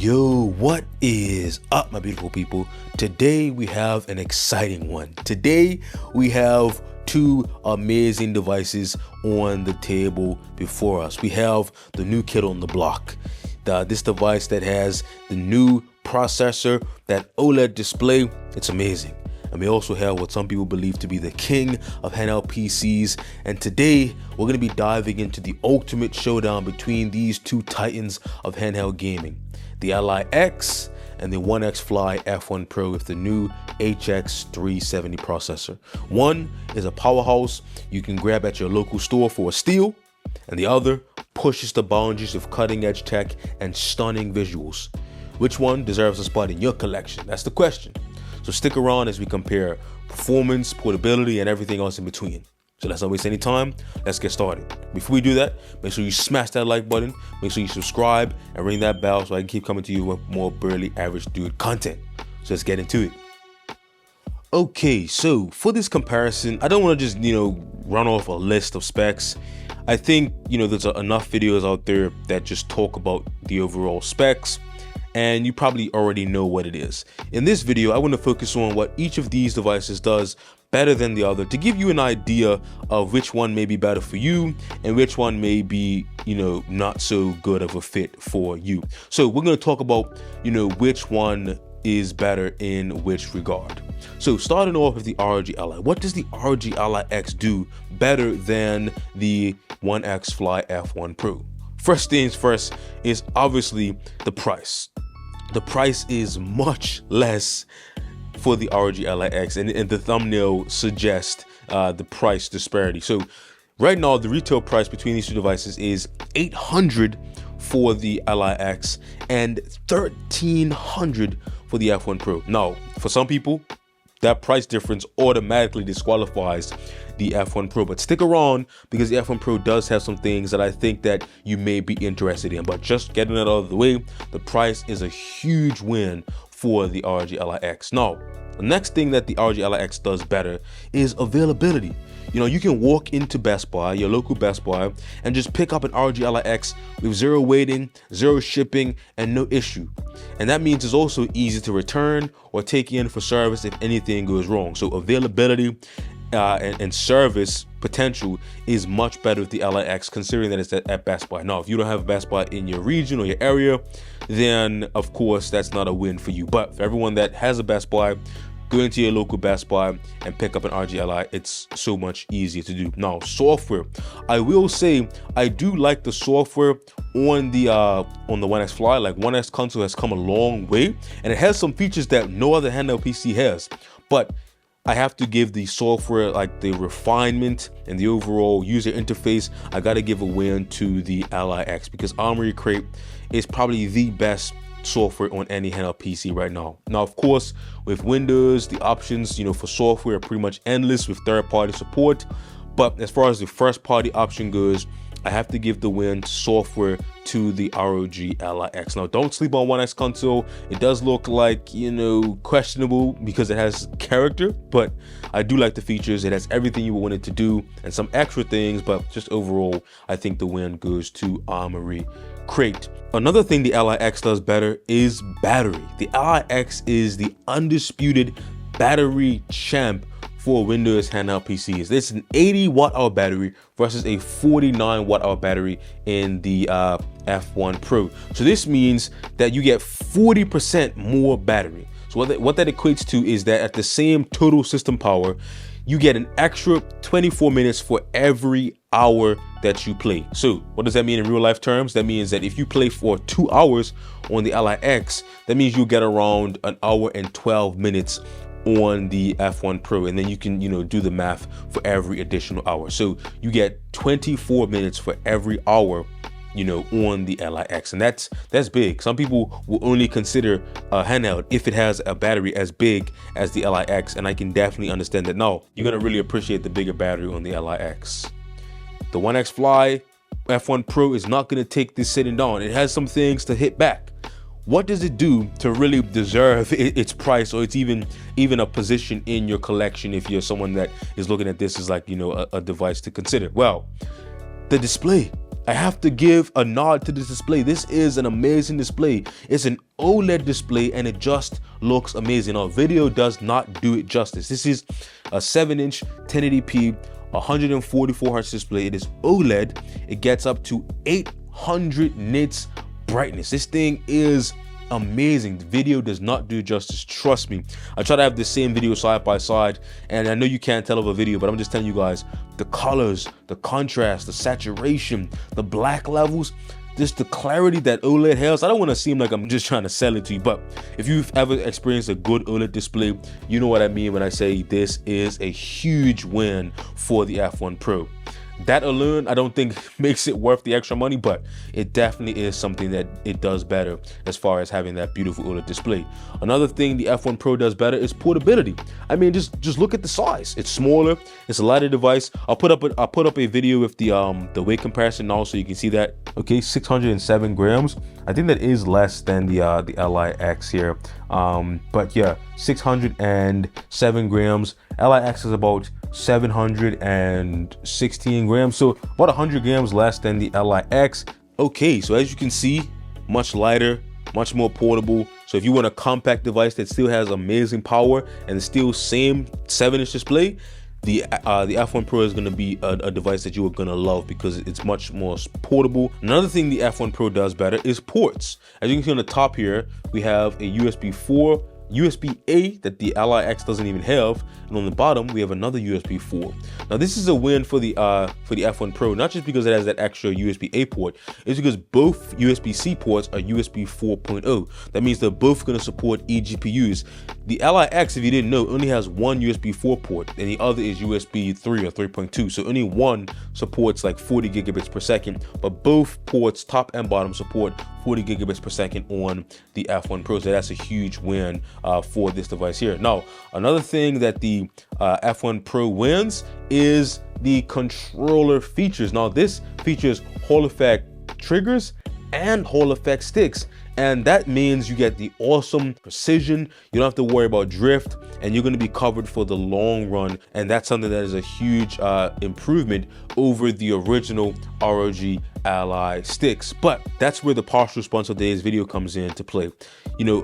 Yo, what is up, my beautiful people? Today we have an exciting one. Today we have two amazing devices on the table before us. We have the new kid on the block. This device that has the new processor, that OLED display, it's amazing. And we also have what some people believe to be the king of handheld PCs. And today we're going to be diving into the ultimate showdown between these two titans of handheld gaming, the Ally X and the OneXfly F1 Pro with the new HX370 processor. One is a powerhouse you can grab at your local store for a steal, and the other pushes the boundaries of cutting-edge tech and stunning visuals. Which one deserves a spot in your collection? That's the question. So stick around as we compare performance, portability, and everything else in between. So let's not waste any time. Let's get started. Before we do that, make sure you smash that like button, make sure you subscribe, and ring that bell so I can keep coming to you with more barely average dude content. So let's get into it. Okay, so for this comparison, I don't want to just, run off a list of specs. I think, there's enough videos out there that just talk about the overall specs, and you probably already know what it is. In this video, I want to focus on what each of these devices does better than the other to give you an idea of which one may be better for you and which one may be, not so good of a fit for you. So we're going to talk about, which one is better in which regard. So starting off with the ROG Ally. What does the ROG Ally X do better than the OneXfly F1 Pro? First things first is obviously the price. The price is much less for the ROG Ally X, and the thumbnail suggests the price disparity. So right now, the retail price between these two devices is $800 for the Ally X and $1,300 for the F1 Pro. Now, for some people, that price difference automatically disqualifies the F1 Pro, but stick around because the F1 Pro does have some things that I think that you may be interested in. But just getting it out of the way, the price is a huge win for the ROG Ally X. Now, the next thing that the ROG Ally X does better is availability. You can walk into Best Buy, your local Best Buy, and just pick up an ROG Ally X with zero waiting, zero shipping, and no issue. And that means it's also easy to return or take in for service if anything goes wrong. So availability and service potential is much better with the Ally X, considering that it's at Best Buy. Now, if you don't have a Best Buy in your region or your area, then of course that's not a win for you. But for everyone that has a Best Buy, go into your local Best Buy and pick up an ROG Ally. It's so much easier to do. Now, software. I will say I do like the software on the OneXfly. Like, One X console has come a long way, and it has some features that no other handheld PC has. But I have to give the software, like the refinement and the overall user interface, I gotta give a win to the Ally X, because Armory Crate is probably the best software on any handheld PC right now. Now, of course, with Windows, the options, for software are pretty much endless with third-party support. But as far as the first-party option goes, I have to give the win software to the ROG Ally X. Now, don't sleep on One X console. It does look like, questionable because it has character, but I do like the features. It has everything you want it to do and some extra things, but just overall, I think the win goes to Armory Crate. Another thing the Ally X does better is battery. The Ally X is the undisputed battery champ for Windows handheld PCs. It's an 80 watt-hour battery versus a 49 watt-hour battery in the F1 Pro. So this means that you get 40% more battery. So what that equates to is that at the same total system power, you get an extra 24 minutes for every hour that you play. So what does that mean in real life terms? That means that if you play for 2 hours on the Ally X, that means you get around an hour and 12 minutes on the F1 Pro, and then you can do the math for every additional hour. So you get 24 minutes for every hour on the Ally X, and that's big. Some people will only consider a handheld if it has a battery as big as the Ally X, and I can definitely understand that. Now, you're gonna really appreciate the bigger battery on the Ally X. The OneXfly F1 Pro is not gonna take this sitting down. It has some things to hit back. What does it do to really deserve its price, or it's even a position in your collection if you're someone that is looking at this as like a device to consider? Well, the display. I have to give a nod to this display. This is an amazing display. It's an OLED display and it just looks amazing. Now, video does not do it justice. This is a 7-inch 1080p 144 Hz display. It is OLED. It gets up to 800 nits brightness. This thing is amazing. The video does not do justice, trust me. I try to have the same video side by side, and I know you can't tell of a video, but I'm just telling you guys, the colors, the contrast, the saturation, the black levels, just the clarity that OLED has. I don't want to seem like I'm just trying to sell it to you, but if you've ever experienced a good OLED display, you know what I mean when I say this is a huge win for the F1 Pro. That alone, I don't think makes it worth the extra money, but it definitely is something that it does better as far as having that beautiful OLED display. Another thing the F1 Pro does better is portability. I mean, just look at the size. It's smaller. It's a lighter device. I'll put up a video with the weight comparison now, so you can see that. Okay, 607 grams. I think that is less than the Ally X here. But yeah, 607 grams. Ally X is about 716 grams, so about 100 grams less than the Ally X. Okay, so as you can see, much lighter, much more portable. So if you want a compact device that still has amazing power and still same 7-inch display, the F1 Pro is going to be a device that you are going to love because it's much more portable. Another thing the F1 Pro does better is ports. As you can see on the top here, we have a USB 4, USB-A that the Ally X doesn't even have, and on the bottom we have another USB 4. Now this is a win for the F1 Pro, not just because it has that extra USB-A port, it's because both USB-C ports are USB 4.0. That means they're both going to support eGPUs. The Ally X, if you didn't know, only has one USB 4 port, and the other is USB 3 or 3.2. So only one supports like 40 gigabits per second, but both ports, top and bottom, support 40 gigabits per second on the F1 Pro. So that's a huge win for this device here. Now, another thing that the F1 Pro wins is the controller features. Now, this features Hall effect triggers and Hall effect sticks, and that means you get the awesome precision. You don't have to worry about drift, and you're going to be covered for the long run, and that's something that is a huge improvement over the original ROG Ally sticks. But that's where the partial sponsor of today's video comes into play. You know,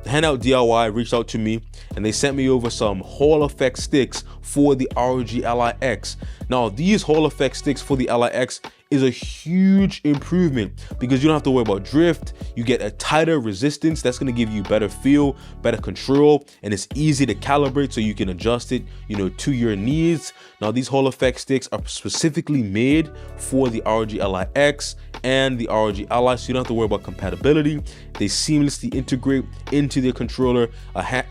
Handheld DIY reached out to me and they sent me over some Hall effect sticks for the ROG Ally X. Now, these Hall effect sticks for the Ally X is a huge improvement because you don't have to worry about drift. You get a tighter resistance that's going to give you better feel, better control, and it's easy to calibrate so you can adjust it, you know, to your needs. Now, these Hall effect sticks are specifically made for the ROG Ally X and the ROG Ally, so you don't have to worry about compatibility. They seamlessly integrate into the controller,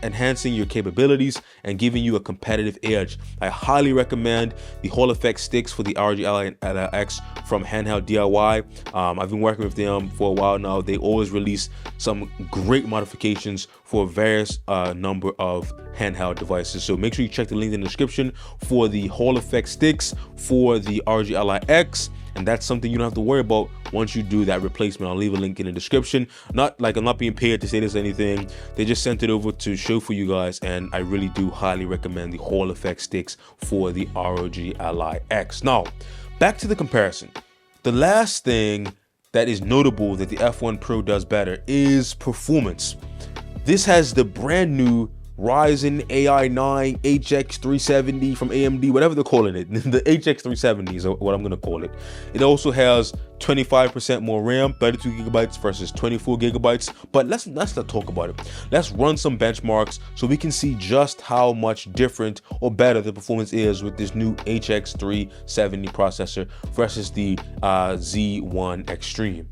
enhancing your capabilities and giving you a competitive edge. I highly recommend the Hall effect sticks for the ROG Ally X from Handheld DIY. I've been working with them for a while now. They always release some great modifications for various number of handheld devices. So make sure you check the link in the description for the Hall effect sticks for the ROG Ally X. And that's something you don't have to worry about once you do that replacement. I'll leave a link in the description. Not like I'm not being paid to say this or anything. They just sent it over to show for you guys, and I really do highly recommend the Hall effect sticks for the ROG Ally X. Now, back to the comparison. The last thing that is notable that the F1 Pro does better is performance. This has the brand new Ryzen AI9 HX370 from AMD, whatever they're calling it. The HX370 is what I'm going to call it. It also has 25% more RAM, 32 gigabytes versus 24 gigabytes. But let's not talk about it. Let's run some benchmarks so we can see just how much different or better the performance is with this new HX370 processor versus the Z1 Extreme.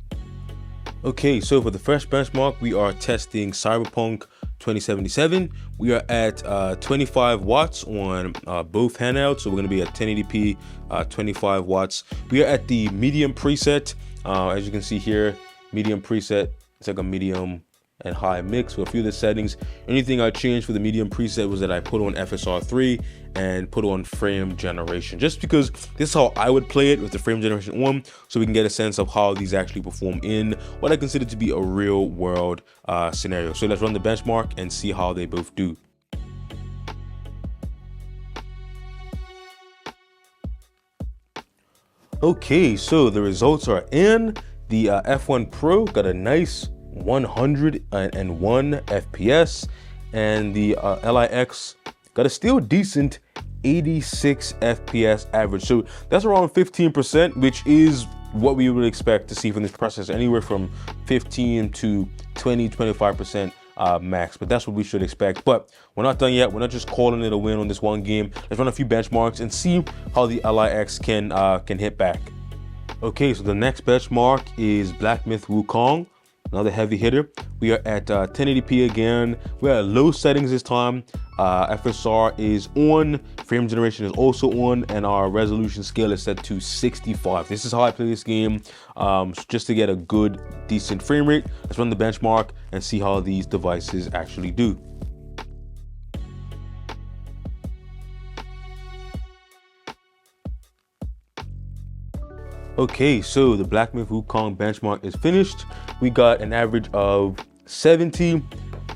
Okay, so for the first benchmark, we are testing Cyberpunk 2077. We are at 25 watts on both handhelds, so we're going to be at 1080p 25 watts. We are at the medium preset. As you can see here, medium preset. It's like a medium and high mix with a few of the settings. Anything I changed for the medium preset was that I put on FSR3 and put on frame generation, just because this is how I would play it with the frame generation on, so we can get a sense of how these actually perform in what I consider to be a real world scenario. So let's run the benchmark and see how they both do. Okay, so the results are in. The F1 Pro got a nice 101 FPS, and the Ally X got a still decent 86 FPS average. So that's around 15%, which is what we would expect to see from this processor, anywhere from 15 to 20-25% max, but that's what we should expect. But we're not done yet. We're not just calling it a win on this one game. Let's run a few benchmarks and see how the Ally X can hit back. Okay, so the next benchmark is Black Myth Wukong, another heavy hitter. We are at 1080p again. We're at low settings this time. FSR is on, frame generation is also on, and our resolution scale is set to 65. This is how I play this game, just to get a good, decent frame rate. Let's run the benchmark and see how these devices actually do. Okay, so the Black Myth Wukong benchmark is finished. We got an average of 70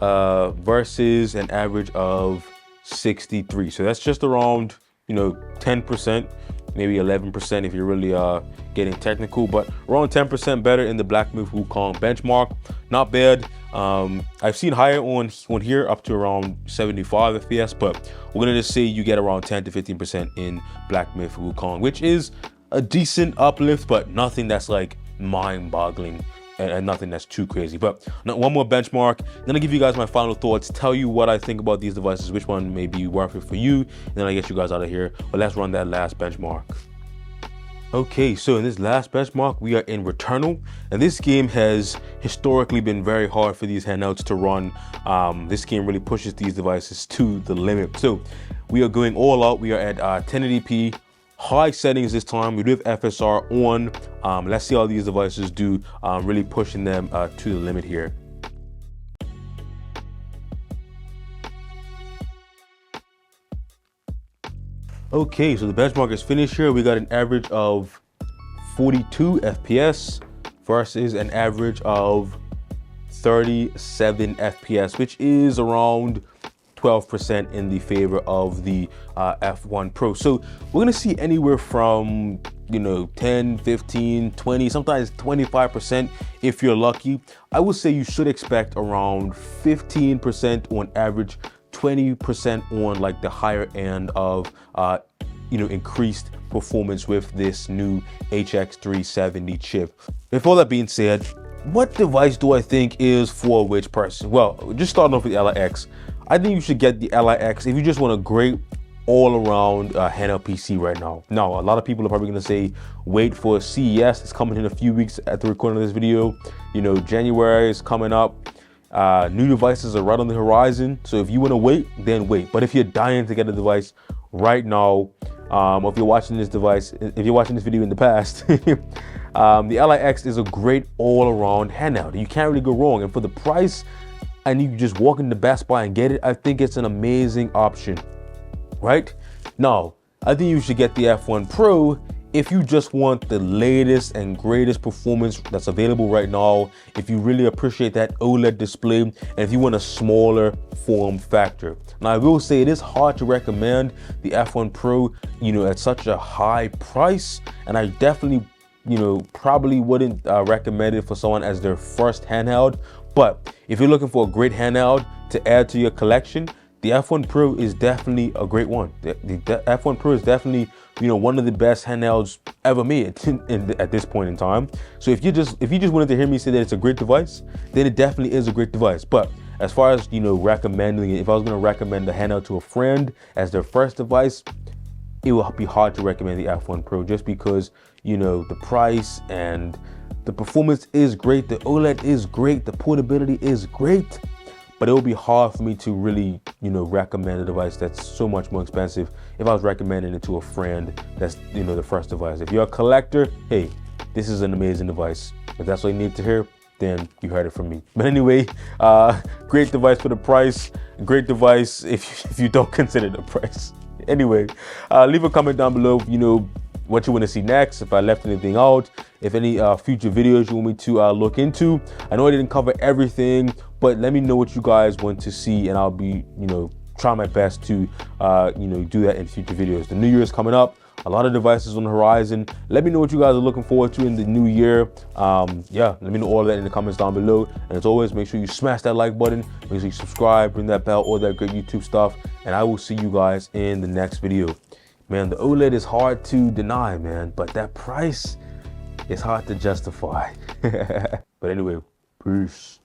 versus an average of 63. So that's just around, 10%, maybe 11% if you're really getting technical, but around 10% better in the Black Myth Wukong benchmark. Not bad. I've seen higher on here, up to around 75 FPS, but we're gonna just say you get around 10 to 15% in Black Myth Wukong, which is a decent uplift, but nothing that's like mind-boggling and nothing that's too crazy. But one more benchmark, then I'll give you guys my final thoughts, tell you what I think about these devices, which one may be worth it for you, and then I get you guys out of here. But let's run that last benchmark. Okay, so in this last benchmark, we are in Returnal, and this game has historically been very hard for these handhelds to run. This game really pushes these devices to the limit. So we are going all out. We are at 1080p, high settings this time. We do have FSR on. Let's see how these devices do, really pushing them to the limit here. Okay, so the benchmark is finished here. We got an average of 42 FPS versus an average of 37 FPS, which is around 12% in the favor of the F1 Pro. So we're gonna see anywhere from 10, 15, 20, sometimes 25% if you're lucky. I would say you should expect around 15% on average, 20% on like the higher end of increased performance with this new HX370 chip. With all that being said, what device do I think is for which person? Well, just starting off with the Ally X. I think you should get the Ally X if you just want a great all-around handheld PC right now. Now, a lot of people are probably gonna say, wait for CES. It's coming in a few weeks at the recording of this video. January is coming up. New devices are right on the horizon. So if you wanna wait, then wait. But if you're dying to get a device right now, or if you're watching this video in the past, the Ally X is a great all-around handheld. You can't really go wrong. And for the price, and you just walk into Best Buy and get it, I think it's an amazing option, right? Now, I think you should get the F1 Pro if you just want the latest and greatest performance that's available right now, if you really appreciate that OLED display, and if you want a smaller form factor. Now, I will say it is hard to recommend the F1 Pro, at such a high price, and I definitely, probably wouldn't recommend it for someone as their first handheld. But if you're looking for a great handheld to add to your collection, the F1 Pro is definitely a great one. The F1 Pro is definitely, one of the best handhelds ever made at this point in time. So if you just wanted to hear me say that it's a great device, then it definitely is a great device. But as far as recommending it, if I was going to recommend the handheld to a friend as their first device, it will be hard to recommend the F1 Pro, just because the price and the performance is great, the OLED is great, the portability is great, but it will be hard for me to really, recommend a device that's so much more expensive if I was recommending it to a friend that's, the first device. If you're a collector, hey, this is an amazing device. If that's what you need to hear, then you heard it from me. But anyway, great device for the price, great device if you don't consider the price. Anyway, leave a comment down below, what you want to see next, if I left anything out, if any future videos you want me to look into. I know I didn't cover everything, but let me know what you guys want to see, and I'll be, try my best to, do that in future videos. The New Year is coming up. a lot of devices on the horizon. Let me know what you guys are looking forward to in the new year. Yeah, let me know all of that in the comments down below. And as always, make sure you smash that like button, make sure you subscribe, ring that bell, all that great YouTube stuff. And I will see you guys in the next video. Man, the OLED is hard to deny, man, but that price is hard to justify. But anyway, peace.